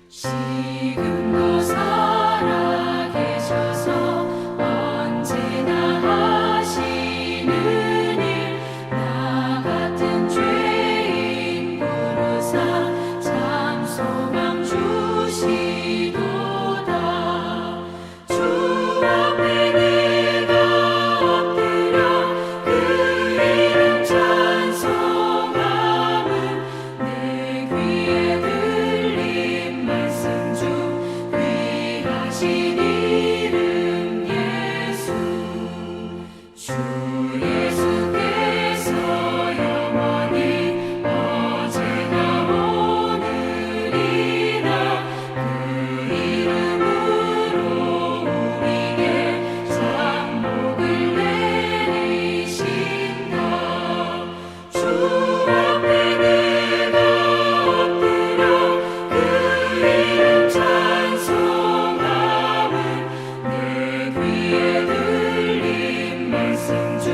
지금도 살아계셔서 언제나 하시는 일, 나 같은 죄인 부르사 참 소망 주시도다. 주 앞에 내가 엎드려 그 이름 찬송함은 내 귀에 들린 말씀 중 귀하신 이름 예수. 주 예수께서 영원히 어제나 오늘이나 그 이름으로 우리에게 상복을 내리신다. 주 앞에 내가 엎드려 그 이름 찬송함은 내 귀에 들린 말씀 중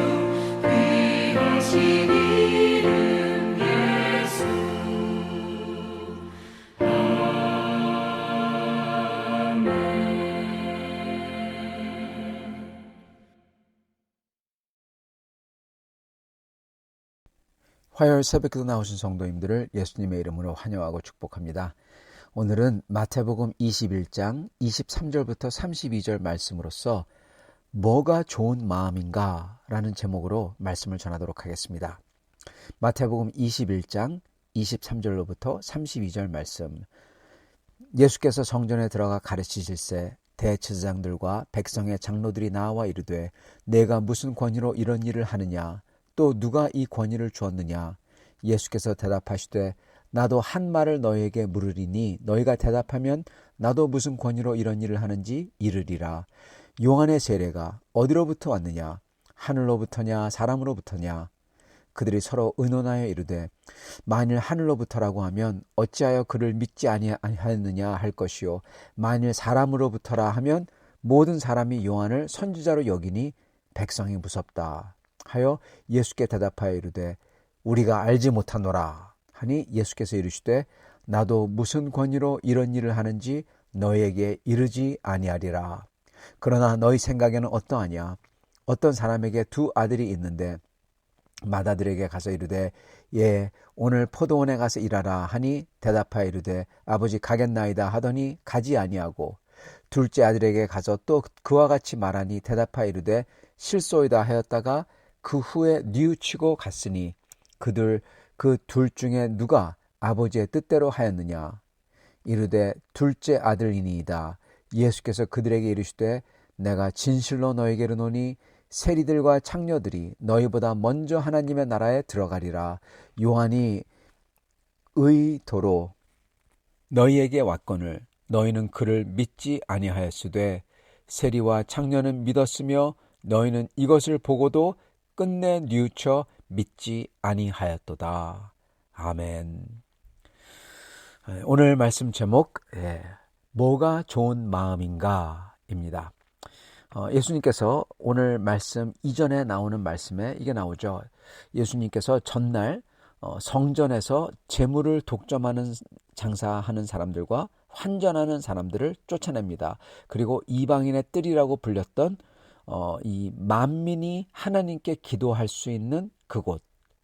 귀하신 이름 예수. 화요일 새벽기도 나오신 성도님들을 예수님의 이름으로 환영하고 축복합니다. 오늘은 마태복음 21장 23절부터 32절 말씀으로서 뭐가 좋은 마음인가 라는 제목으로 말씀을 전하도록 하겠습니다. 마태복음 21장 23절로부터 32절 말씀. 예수께서 성전에 들어가 가르치실새 대제사장들과 백성의 장로들이 나와 이르되 내가 무슨 권위로 이런 일을 하느냐, 또 누가 이 권위를 주었느냐. 예수께서 대답하시되 나도 한 말을 너희에게 물으리니 너희가 대답하면 나도 무슨 권위로 이런 일을 하는지 이르리라. 요한의 세례가 어디로부터 왔느냐, 하늘로부터냐 사람으로부터냐. 그들이 서로 의논하여 이르되 만일 하늘로부터라고 하면 어찌하여 그를 믿지 아니하였느냐 할 것이요, 만일 사람으로부터라 하면 모든 사람이 요한을 선지자로 여기니 백성이 무섭다 하여 예수께 대답하여 이르되 우리가 알지 못하노라 하니 예수께서 이르시되 나도 무슨 권위로 이런 일을 하는지 너희에게 이르지 아니하리라. 그러나 너희 생각에는 어떠하냐. 어떤 사람에게 두 아들이 있는데 맏아들에게 가서 이르되 예 오늘 포도원에 가서 일하라 하니 대답하여 이르되 아버지 가겠나이다 하더니 가지 아니하고, 둘째 아들에게 가서 또 그와 같이 말하니 대답하여 이르되 실소이다 하였다가 그 후에 뉘우치고 갔으니 그들 그 둘 중에 누가 아버지의 뜻대로 하였느냐. 이르되 둘째 아들이니이다. 예수께서 그들에게 이르시되 내가 진실로 너희에게 이르노니 세리들과 창녀들이 너희보다 먼저 하나님의 나라에 들어가리라. 요한이 의도로 너희에게 왔거늘 너희는 그를 믿지 아니하였으되 세리와 창녀는 믿었으며 너희는 이것을 보고도 끝내 뉘우쳐 믿지 아니하였도다. 아멘. 오늘 말씀 제목 뭐가 좋은 마음인가 입니다. 예수님께서 오늘 말씀 이전에 나오는 말씀에 이게 나오죠. 예수님께서 전날 성전에서 재물을 독점하는 장사하는 사람들과 환전하는 사람들을 쫓아냅니다. 그리고 이방인의 뜰이라고 불렸던 이 만민이 하나님께 기도할 수 있는 그곳,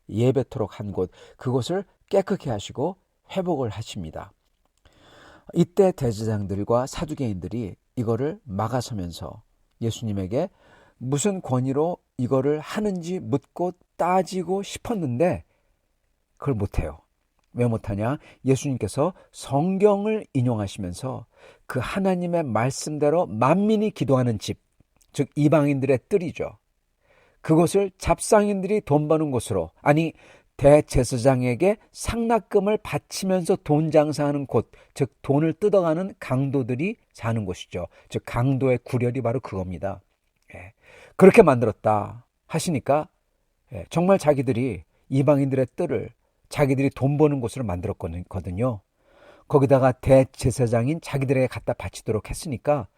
예배토록 한 곳, 그곳을 깨끗게 하시고 회복을 하십니다. 이때 대제사장들과 사두개인들이 이거를 막아서면서 예수님에게 무슨 권위로 이거를 하는지 묻고 따지고 싶었는데 그걸 못해요. 왜 못하냐? 예수님께서 성경을 인용하시면서 그 하나님의 말씀대로 만민이 기도하는 집, 즉 이방인들의 뜰이죠. 그곳을 잡상인들이 돈 버는 곳으로, 아니 대제사장에게 상납금을 바치면서 돈 장사하는 곳, 즉 돈을 뜯어가는 강도들이 사는 곳이죠. 즉 강도의 구렬이 바로 그겁니다. 그렇게 만들었다 하시니까 정말 자기들이 이방인들의 뜰을 자기들이 돈 버는 곳으로 만들었거든요. 거기다가 대제사장인 자기들에게 갖다 바치도록 했으니까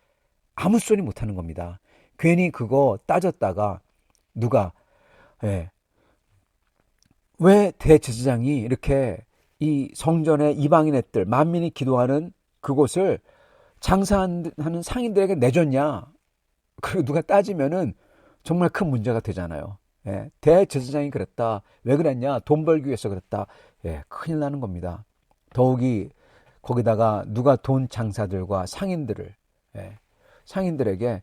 아무 소리 못하는 겁니다. 괜히 그거 따졌다가 누가 왜 대제사장이 이렇게 이 성전의 이방인의 뜰, 만민이 기도하는 그곳을 장사하는 상인들에게 내줬냐? 그리고 누가 따지면은 정말 큰 문제가 되잖아요. 예, 대제사장이 그랬다. 왜 그랬냐? 돈 벌기 위해서 그랬다. 예, 큰일 나는 겁니다. 더욱이 거기다가 누가 돈 장사들과 상인들을, 예, 상인들에게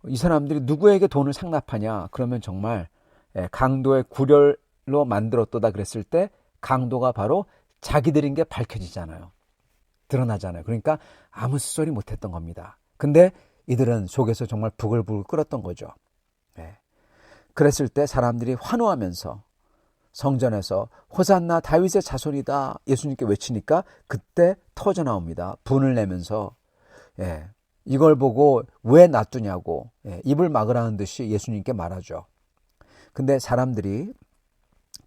이 사람들이 누구에게 돈을 상납하냐? 그러면 정말 강도의 구렬로 만들었도다 그랬을 때 강도가 바로 자기들인 게 밝혀지잖아요. 드러나잖아요. 그러니까 아무 소리 못했던 겁니다. 근데 이들은 속에서 정말 부글부글 끓었던 거죠. 예. 그랬을 때 사람들이 환호하면서 성전에서 호산나 다윗의 자손이다 예수님께 외치니까 그때 터져 나옵니다. 분을 내면서 이걸 보고 왜 놔두냐고 입을 막으라는 듯이 예수님께 말하죠. 근데 사람들이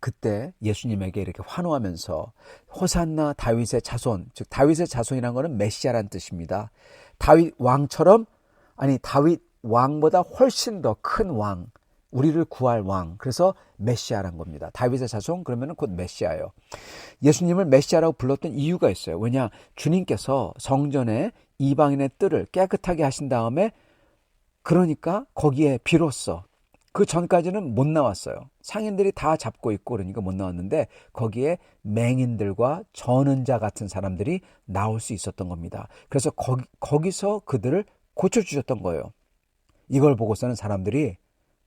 그때 예수님에게 이렇게 환호하면서 호산나 다윗의 자손, 즉 다윗의 자손이라는 것은 메시아라는 뜻입니다. 다윗 왕처럼, 아니 다윗 왕보다 훨씬 더 큰 왕, 우리를 구할 왕, 그래서 메시아란 겁니다. 다윗의 자손 그러면 곧 메시아예요. 예수님을 메시아라고 불렀던 이유가 있어요. 왜냐? 주님께서 성전에 이방인의 뜰을 깨끗하게 하신 다음에, 그러니까 거기에 비로소, 그 전까지는 못 나왔어요. 상인들이 다 잡고 있고 그러니까 못 나왔는데 거기에 맹인들과 저는 자 같은 사람들이 나올 수 있었던 겁니다. 그래서 거기서 그들을 고쳐주셨던 거예요. 이걸 보고서는 사람들이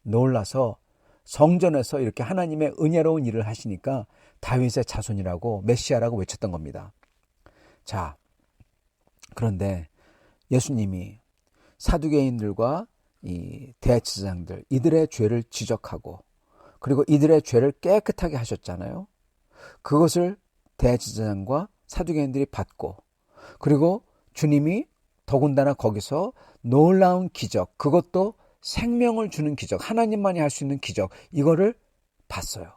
놀라서 성전에서 이렇게 하나님의 은혜로운 일을 하시니까 다윗의 자손이라고 메시아라고 외쳤던 겁니다. 자, 그런데 예수님이 사두개인들과 이 대제사장들, 이들의 죄를 지적하고 그리고 이들의 죄를 깨끗하게 하셨잖아요. 그것을 대제사장과 사두개인들이 받고, 그리고 주님이 더군다나 거기서 놀라운 기적, 그것도 생명을 주는 기적, 하나님만이 할 수 있는 기적, 이거를 봤어요.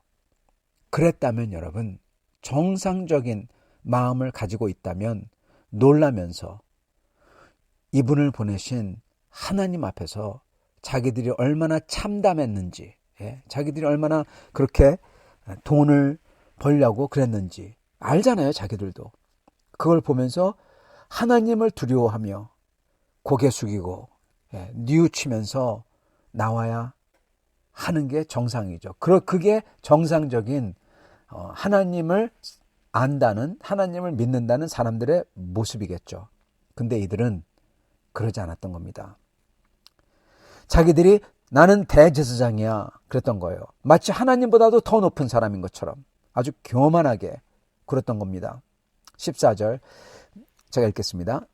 그랬다면 여러분, 정상적인 마음을 가지고 있다면 놀라면서 이분을 보내신 하나님 앞에서 자기들이 얼마나 참담했는지, 자기들이 얼마나 그렇게 돈을 벌려고 그랬는지 알잖아요. 자기들도. 그걸 보면서 하나님을 두려워하며 고개 숙이고 뉘우치면서 나와야 하는 게 정상이죠. 그게 정상적인 하나님을 안다는, 하나님을 믿는다는 사람들의 모습이겠죠. 근데 이들은 그러지 않았던 겁니다. 자기들이 나는 대제사장이야 그랬던 거예요. 마치 하나님보다도 더 높은 사람인 것처럼 아주 교만하게 그랬던 겁니다. 14절 제가 읽겠습니다.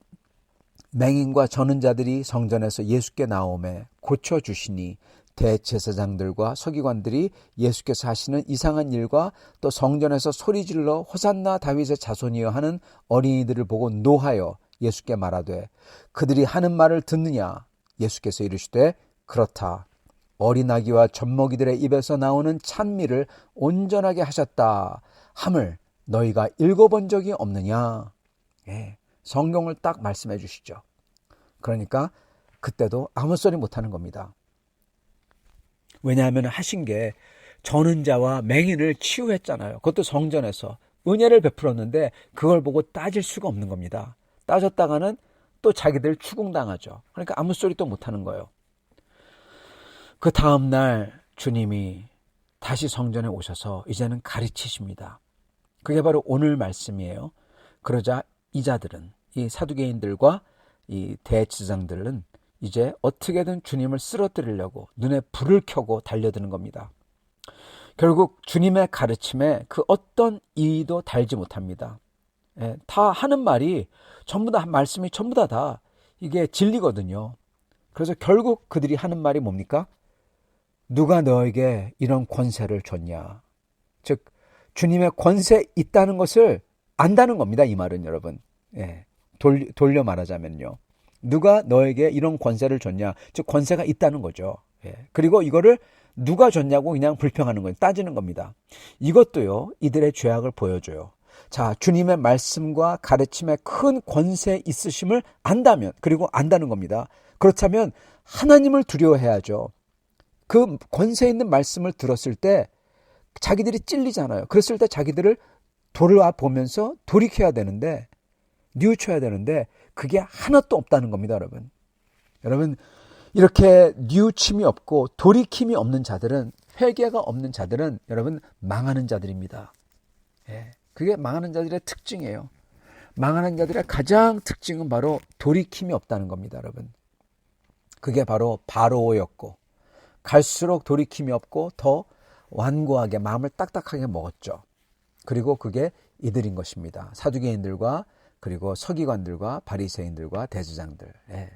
맹인과 저는 자들이 성전에서 예수께 나오매 고쳐주시니 대제사장들과 서기관들이 예수께서 하시는 이상한 일과 또 성전에서 소리질러 호산나 다윗의 자손이여 하는 어린이들을 보고 노하여 예수께 말하되 그들이 하는 말을 듣느냐? 예수께서 이르시되 그렇다. 어린아기와 젖먹이들의 입에서 나오는 찬미를 온전하게 하셨다 함을 너희가 읽어본 적이 없느냐? 성경을 딱 말씀해 주시죠. 그러니까 그때도 아무 소리 못하는 겁니다. 왜냐하면 하신 게 저는 자와 맹인을 치유했잖아요. 그것도 성전에서 은혜를 베풀었는데 그걸 보고 따질 수가 없는 겁니다. 따졌다가는 또 자기들 추궁당하죠. 그러니까 아무 소리 또 못하는 거예요. 그 다음날 주님이 다시 성전에 오셔서 이제는 가르치십니다. 그게 바로 오늘 말씀이에요. 그러자 이 자들은, 이 사두개인들과 이 대제사장들은 이제 어떻게든 주님을 쓰러뜨리려고 눈에 불을 켜고 달려드는 겁니다. 결국 주님의 가르침에 그 어떤 이의도 달지 못합니다. 다 하는 말이 전부 다, 말씀이 전부 다 이게 진리거든요. 그래서 결국 그들이 하는 말이 뭡니까? 누가 너에게 이런 권세를 줬냐? 즉 주님의 권세 있다는 것을 안다는 겁니다. 이 말은 여러분. 돌려 말하자면요. 누가 너에게 이런 권세를 줬냐? 즉 권세가 있다는 거죠. 그리고 이거를 누가 줬냐고 그냥 불평하는 거예요. 따지는 겁니다. 이것도요, 이들의 죄악을 보여줘요. 자, 주님의 말씀과 가르침에 큰 권세 있으심을 안다면, 그리고 안다는 겁니다. 그렇다면 하나님을 두려워해야죠. 그 권세 있는 말씀을 들었을 때 자기들이 찔리잖아요. 그랬을 때 자기들을 돌아보면서 돌이켜야 되는데 뉘우쳐야 되는데 그게 하나도 없다는 겁니다, 여러분. 여러분, 이렇게 뉘우침이 없고 돌이킴이 없는 자들은, 회개가 없는 자들은 여러분 망하는 자들입니다. 예, 그게 망하는 자들의 특징이에요. 망하는 자들의 가장 특징은 바로 돌이킴이 없다는 겁니다, 여러분. 그게 바로 바로였고, 갈수록 돌이킴이 없고 더 완고하게 마음을 딱딱하게 먹었죠. 그리고 그게 이들인 것입니다. 사두개인들과 그리고 서기관들과 바리새인들과 대제사장들. 예.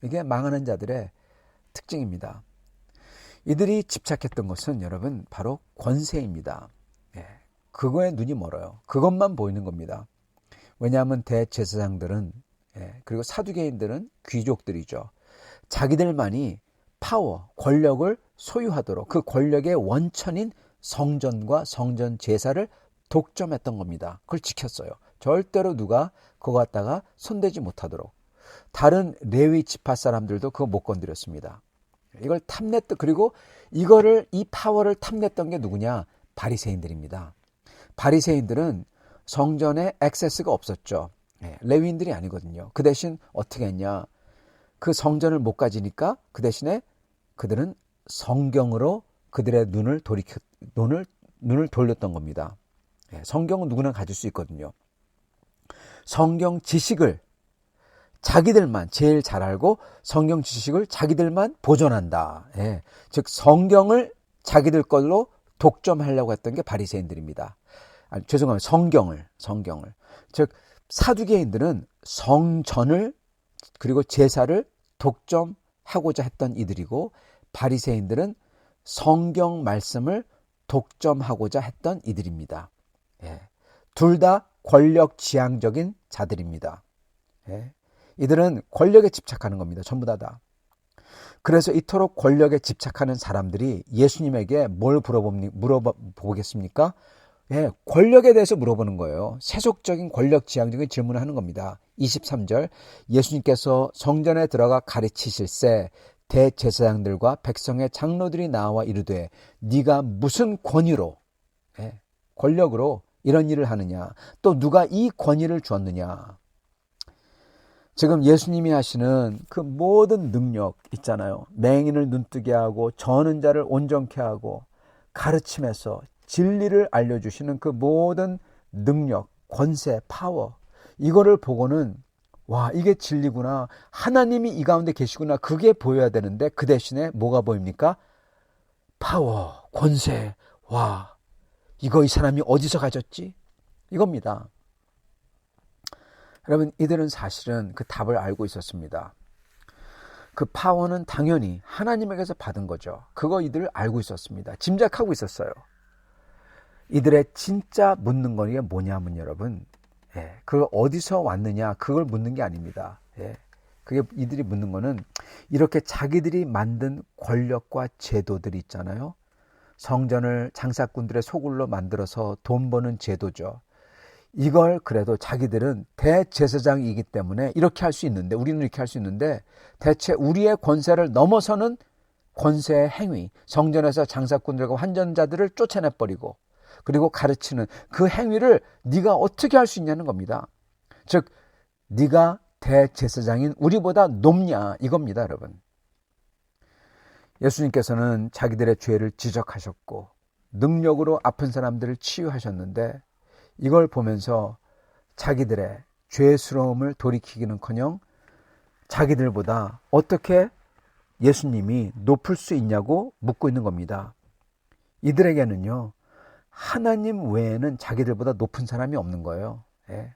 이게 망하는 자들의 특징입니다. 이들이 집착했던 것은 여러분 바로 권세입니다. 예. 그거에 눈이 멀어요. 그것만 보이는 겁니다. 왜냐하면 대제사장들은, 예, 그리고 사두개인들은 귀족들이죠. 자기들만이 파워, 권력을 소유하도록 그 권력의 원천인 성전과 성전 제사를 독점했던 겁니다. 그걸 지켰어요. 절대로 누가 그거 갖다가 손대지 못하도록. 다른 레위 지파 사람들도 그거 못 건드렸습니다. 이걸 탐냈던, 그리고 이 파워를 탐냈던 게 누구냐? 바리새인들입니다. 바리새인들은 성전에 액세스가 없었죠. 레위인들이 아니거든요. 그 대신 어떻게 했냐? 그 성전을 못 가지니까 그 대신에 그들은 성경으로 그들의 눈을 돌렸던 겁니다. 성경은 누구나 가질 수 있거든요. 성경 지식을 자기들만 제일 잘 알고 성경 지식을 자기들만 보존한다. 예. 즉 성경을 자기들 걸로 독점하려고 했던 게 바리새인들입니다. 죄송합니다. 성경을. 즉 사두개인들은 성전을 그리고 제사를 독점하고자 했던 이들이고, 바리새인들은 성경 말씀을 독점하고자 했던 이들입니다. 예. 둘 다 권력 지향적인 자들입니다. 예. 이들은 권력에 집착하는 겁니다. 전부 다. 그래서 이토록 권력에 집착하는 사람들이 예수님에게 뭘 물어보겠습니까? 예, 권력에 대해서 물어보는 거예요. 세속적인 권력 지향적인 질문을 하는 겁니다. 23절, 예수님께서 성전에 들어가 가르치실새 대제사장들과 백성의 장로들이 나와 이르되 네가 무슨 권위로, 예, 권력으로 이런 일을 하느냐, 또 누가 이 권위를 주었느냐. 지금 예수님이 하시는 그 모든 능력 있잖아요. 맹인을 눈뜨게 하고 저는 자를 온전케 하고 가르침에서 진리를 알려주시는 그 모든 능력, 권세, 파워, 이거를 보고는 와, 이게 진리구나, 하나님이 이 가운데 계시구나, 그게 보여야 되는데 그 대신에 뭐가 보입니까? 파워, 권세. 와, 이거 이 사람이 어디서 가졌지? 이겁니다. 여러분, 이들은 사실은 그 답을 알고 있었습니다. 그 파워는 당연히 하나님에게서 받은 거죠. 그거 이들 알고 있었습니다. 짐작하고 있었어요. 이들의 진짜 묻는 거게 뭐냐면 여러분, 예, 그걸 어디서 왔느냐, 그걸 묻는 게 아닙니다. 예, 그게 이들이 묻는 거는 이렇게 자기들이 만든 권력과 제도들이 있잖아요. 성전을 장사꾼들의 소굴로 만들어서 돈 버는 제도죠. 이걸 그래도 자기들은 대제사장이기 때문에 이렇게 할 수 있는데, 우리는 이렇게 할 수 있는데, 대체 우리의 권세를 넘어서는 권세의 행위, 성전에서 장사꾼들과 환전자들을 쫓아내버리고 그리고 가르치는 그 행위를 네가 어떻게 할 수 있냐는 겁니다. 즉 네가 대제사장인 우리보다 높냐, 이겁니다. 여러분, 예수님께서는 자기들의 죄를 지적하셨고 능력으로 아픈 사람들을 치유하셨는데, 이걸 보면서 자기들의 죄스러움을 돌이키기는커녕 자기들보다 어떻게 예수님이 높을 수 있냐고 묻고 있는 겁니다. 이들에게는요, 하나님 외에는 자기들보다 높은 사람이 없는 거예요. 예.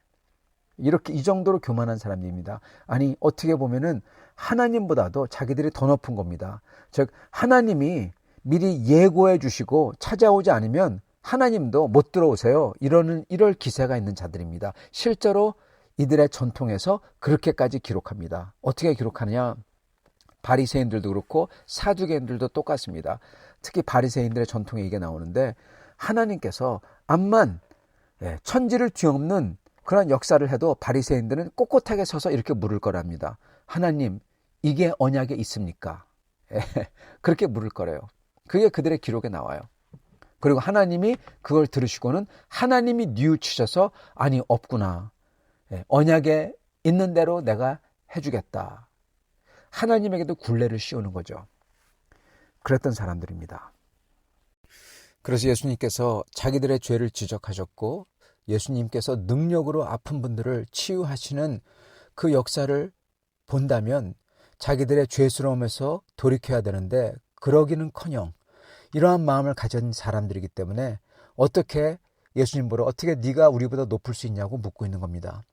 이렇게 이 정도로 교만한 사람입니다. 아니, 어떻게 보면은 하나님보다도 자기들이 더 높은 겁니다. 즉 하나님이 미리 예고해 주시고 찾아오지 않으면 하나님도 못 들어오세요, 이럴 기세가 있는 자들입니다. 실제로 이들의 전통에서 그렇게까지 기록합니다. 어떻게 기록하느냐? 바리새인들도 그렇고 사두개인들도 똑같습니다. 특히 바리새인들의 전통에 이게 나오는데, 하나님께서 암만 천지를 뒤엎는 그런 역사를 해도 바리새인들은 꼿꼿하게 서서 이렇게 물을 거랍니다. 하나님, 이게 언약에 있습니까? 그렇게 물을 거래요. 그게 그들의 기록에 나와요. 그리고 하나님이 그걸 들으시고는 하나님이 뉘우치셔서 아니 없구나, 언약에 있는 대로 내가 해주겠다. 하나님에게도 굴레를 씌우는 거죠. 그랬던 사람들입니다. 그래서 예수님께서 자기들의 죄를 지적하셨고 예수님께서 능력으로 아픈 분들을 치유하시는 그 역사를 본다면 자기들의 죄스러움에서 돌이켜야 되는데 그러기는커녕 이러한 마음을 가진 사람들이기 때문에 어떻게 예수님 보러 어떻게 네가 우리보다 높을 수 있냐고 묻고 있는 겁니다.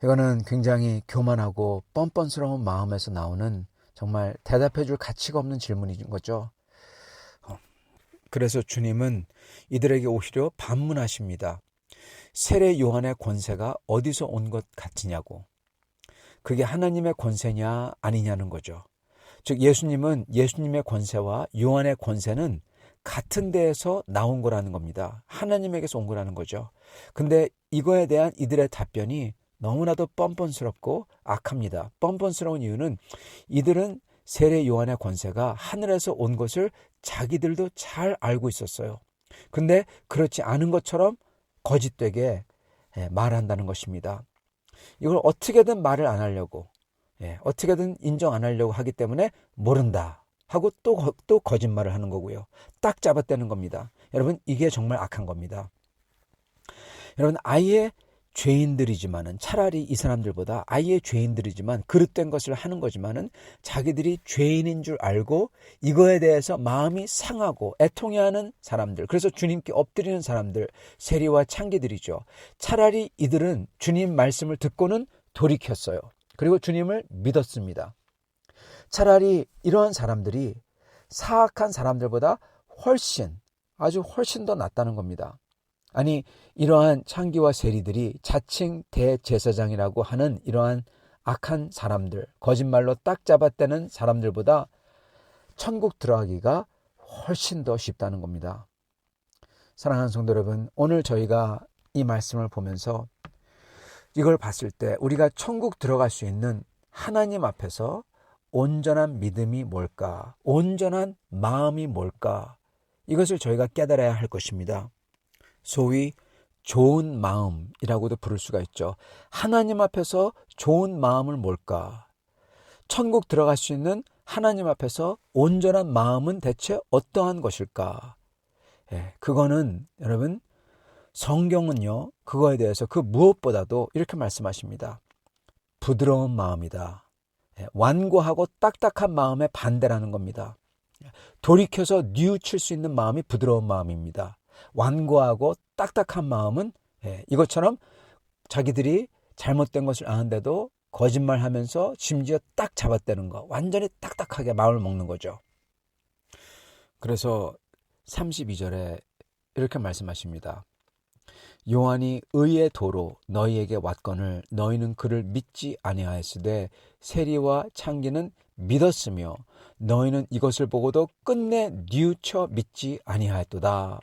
이거는 굉장히 교만하고 뻔뻔스러운 마음에서 나오는 정말 대답해 줄 가치가 없는 질문인 거죠. 그래서 주님은 이들에게 오히려 반문하십니다. 세례 요한의 권세가 어디서 온 것 같으냐고. 그게 하나님의 권세냐 아니냐는 거죠. 즉 예수님은 예수님의 권세와 요한의 권세는 같은 데에서 나온 거라는 겁니다. 하나님에게서 온 거라는 거죠. 근데 이거에 대한 이들의 답변이 너무나도 뻔뻔스럽고 악합니다. 뻔뻔스러운 이유는 이들은 세례 요한의 권세가 하늘에서 온 것을 자기들도 잘 알고 있었어요. 근데 그렇지 않은 것처럼 거짓되게 말한다는 것입니다. 이걸 어떻게든 말을 안 하려고 어떻게든 인정 안 하려고 하기 때문에 모른다 하고 또 거짓말을 하는 거고요. 딱 잡아떼는 겁니다. 여러분 이게 정말 악한 겁니다. 여러분 아예 죄인들이지만은 차라리 이 사람들보다 아예 죄인들이지만 그릇된 것을 하는 거지만은 자기들이 죄인인 줄 알고 이거에 대해서 마음이 상하고 애통해하는 사람들, 그래서 주님께 엎드리는 사람들, 세리와 창기들이죠. 차라리 이들은 주님 말씀을 듣고는 돌이켰어요. 그리고 주님을 믿었습니다. 차라리 이러한 사람들이 사악한 사람들보다 아주 훨씬 더 낫다는 겁니다. 아니 이러한 창기와 세리들이 자칭 대제사장이라고 하는 이러한 악한 사람들, 거짓말로 딱 잡아떼는 사람들보다 천국 들어가기가 훨씬 더 쉽다는 겁니다. 사랑하는 성도 여러분, 오늘 저희가 이 말씀을 보면서 이걸 봤을 때 우리가 천국 들어갈 수 있는 하나님 앞에서 온전한 믿음이 뭘까? 온전한 마음이 뭘까? 이것을 저희가 깨달아야 할 것입니다. 소위 좋은 마음이라고도 부를 수가 있죠. 하나님 앞에서 좋은 마음을 뭘까? 천국 들어갈 수 있는 하나님 앞에서 온전한 마음은 대체 어떠한 것일까? 그거는 여러분 성경은요 그거에 대해서 그 무엇보다도 이렇게 말씀하십니다. 부드러운 마음이다. 완고하고 딱딱한 마음의 반대라는 겁니다. 돌이켜서 뉘우칠 수 있는 마음이 부드러운 마음입니다. 완고하고 딱딱한 마음은 이것처럼 자기들이 잘못된 것을 아는데도 거짓말하면서 심지어 딱 잡아떼는 거, 완전히 딱딱하게 마음을 먹는 거죠. 그래서 32절에 이렇게 말씀하십니다. 요한이 의의 도로 너희에게 왔거늘 너희는 그를 믿지 아니하였으되 세리와 창기는 믿었으며 너희는 이것을 보고도 끝내 뉘우쳐 믿지 아니하였도다.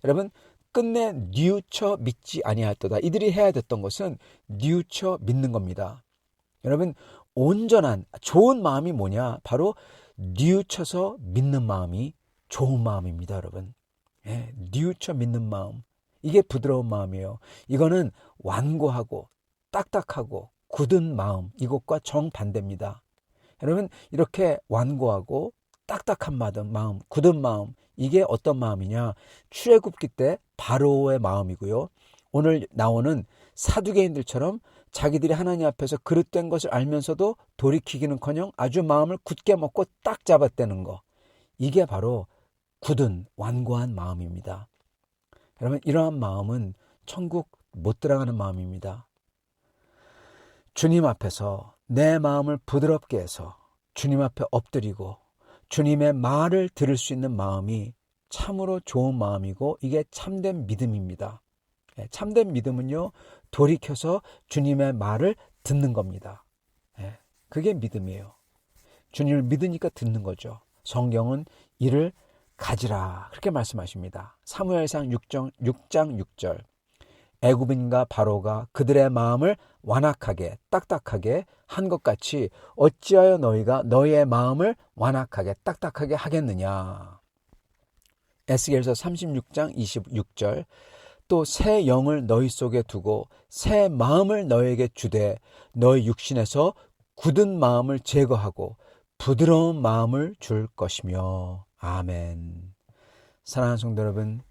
여러분 끝내 뉘우쳐 믿지 아니하였도다. 이들이 해야 됐던 것은 뉘우쳐 믿는 겁니다. 여러분 온전한 좋은 마음이 뭐냐? 바로 뉘우쳐서 믿는 마음이 좋은 마음입니다. 여러분 뉘우쳐 믿는 마음, 이게 부드러운 마음이에요. 이거는 완고하고 딱딱하고 굳은 마음, 이것과 정반대입니다. 여러분 이렇게 완고하고 딱딱한 마음, 굳은 마음, 이게 어떤 마음이냐? 출애굽기 때 바로의 마음이고요. 오늘 나오는 사두개인들처럼 자기들이 하나님 앞에서 그릇된 것을 알면서도 돌이키기는커녕 아주 마음을 굳게 먹고 딱 잡아떼는 거, 이게 바로 굳은 완고한 마음입니다. 여러분 이러한 마음은 천국 못 들어가는 마음입니다. 주님 앞에서 내 마음을 부드럽게 해서 주님 앞에 엎드리고 주님의 말을 들을 수 있는 마음이 참으로 좋은 마음이고 이게 참된 믿음입니다. 참된 믿음은요 돌이켜서 주님의 말을 듣는 겁니다. 그게 믿음이에요. 주님을 믿으니까 듣는 거죠. 성경은 이를 가지라 그렇게 말씀하십니다. 사무엘상 6장 6절 애굽인과 바로가 그들의 마음을 완악하게 딱딱하게 한 것 같이 어찌하여 너희가 너희의 마음을 완악하게 딱딱하게 하겠느냐. 에스겔서 36장 26절 또 새 영을 너희 속에 두고 새 마음을 너에게 주되 너희 육신에서 굳은 마음을 제거하고 부드러운 마음을 줄 것이며. 아멘. 사랑하는 성도 여러분,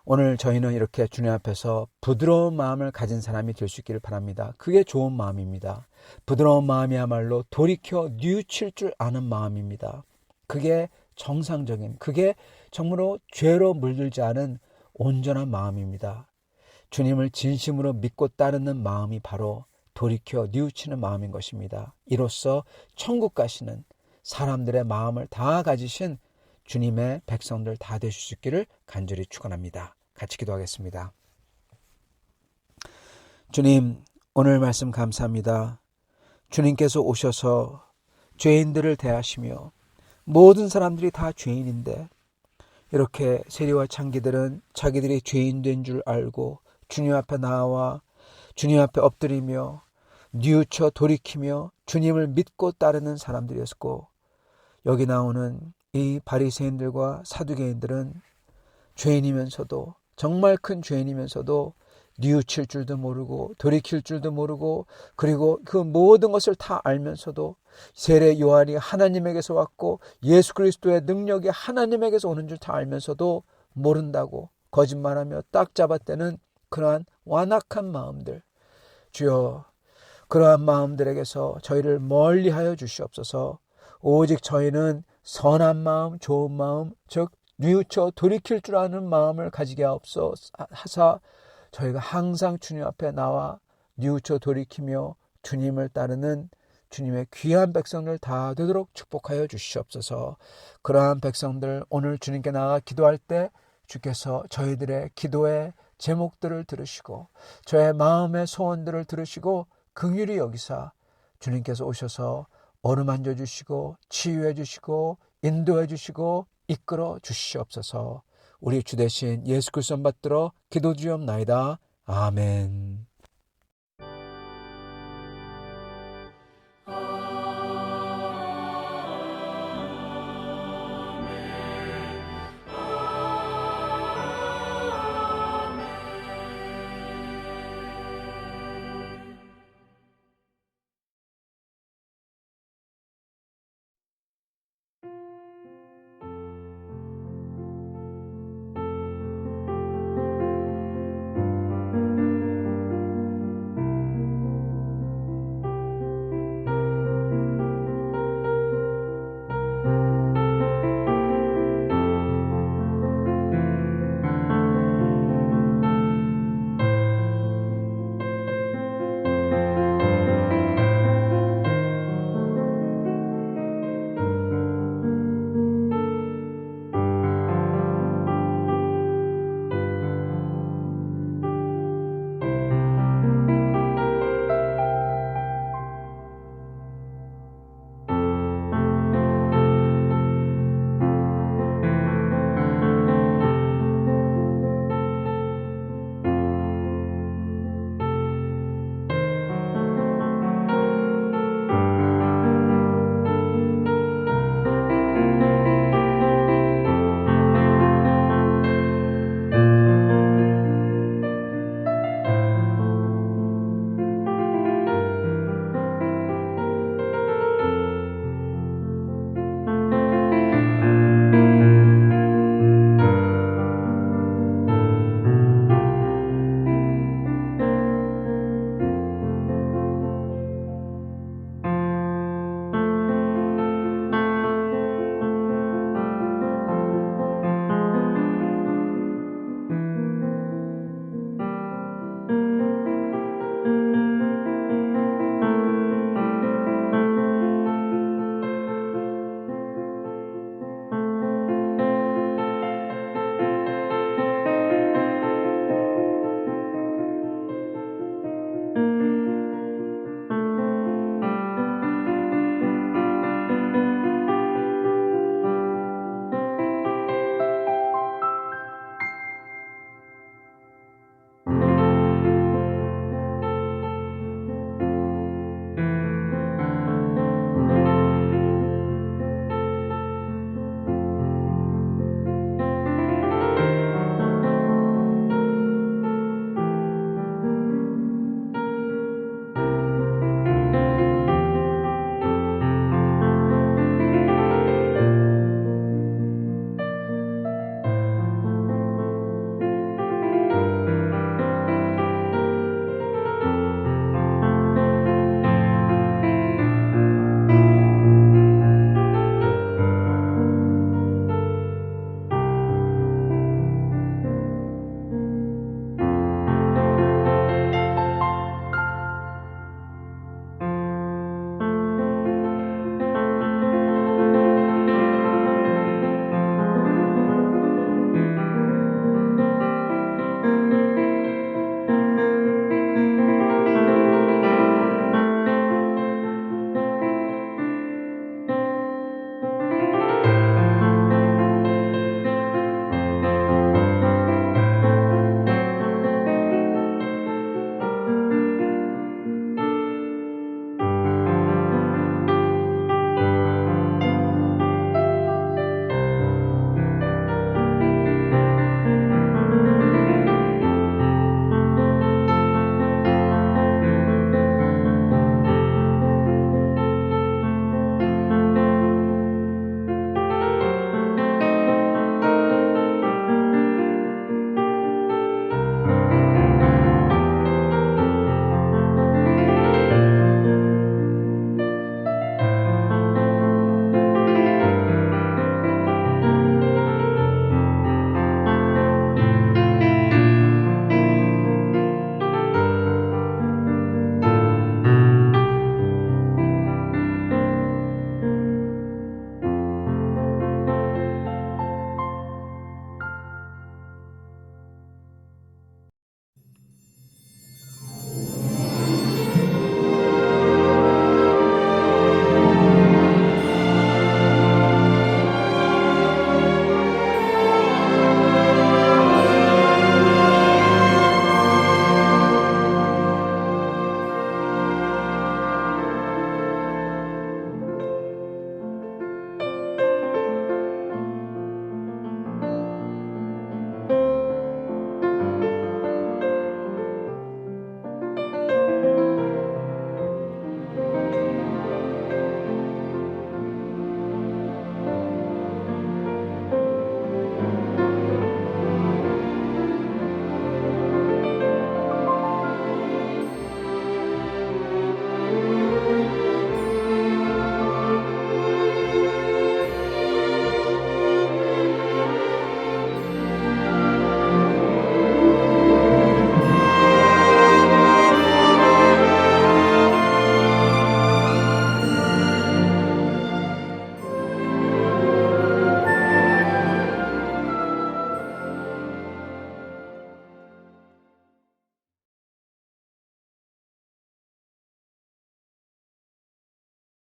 오늘 저희는 이렇게 주님 앞에서 부드러운 마음을 가진 사람이 될 수 있기를 바랍니다. 그게 좋은 마음입니다. 부드러운 마음이야말로 돌이켜 뉘우칠 줄 아는 마음입니다. 그게 정상적인, 그게 정말로 죄로 물들지 않은 온전한 마음입니다. 주님을 진심으로 믿고 따르는 마음이 바로 돌이켜 뉘우치는 마음인 것입니다. 이로써 천국 가시는 사람들의 마음을 다 가지신 주님의 백성들 다 되실 수 있기를 간절히 축원합니다. 같이 기도하겠습니다. 주님, 오늘 말씀 감사합니다. 주님께서 오셔서 죄인들을 대하시며 모든 사람들이 다 죄인인데 이렇게 세리와 창기들은 자기들이 죄인 된 줄 알고 주님 앞에 나와 주님 앞에 엎드리며 뉘우쳐 돌이키며 주님을 믿고 따르는 사람들이었고, 여기 나오는 이 바리새인들과 사두개인들은 죄인이면서도, 정말 큰 죄인이면서도 뉘우칠 줄도 모르고 돌이킬 줄도 모르고, 그리고 그 모든 것을 다 알면서도 세례 요한이 하나님에게서 왔고 예수 그리스도의 능력이 하나님에게서 오는 줄 다 알면서도 모른다고 거짓말하며 딱 잡아떼는 그러한 완악한 마음들, 주여 그러한 마음들에게서 저희를 멀리하여 주시옵소서. 오직 저희는 선한 마음, 좋은 마음, 즉 뉘우쳐 돌이킬 줄 아는 마음을 가지게 하사 저희가 항상 주님 앞에 나와 뉘우쳐 돌이키며 주님을 따르는 주님의 귀한 백성들 다 되도록 축복하여 주시옵소서. 그러한 백성들 오늘 주님께 나가 기도할 때 주께서 저희들의 기도의 제목들을 들으시고 저의 마음의 소원들을 들으시고 긍휼히 여기사 주님께서 오셔서 어루만져 주시고 치유해 주시고 인도해 주시고 이끌어 주시옵소서. 우리 주 대신 예수 그리스도 받들어 기도드리옵나이다. 아멘.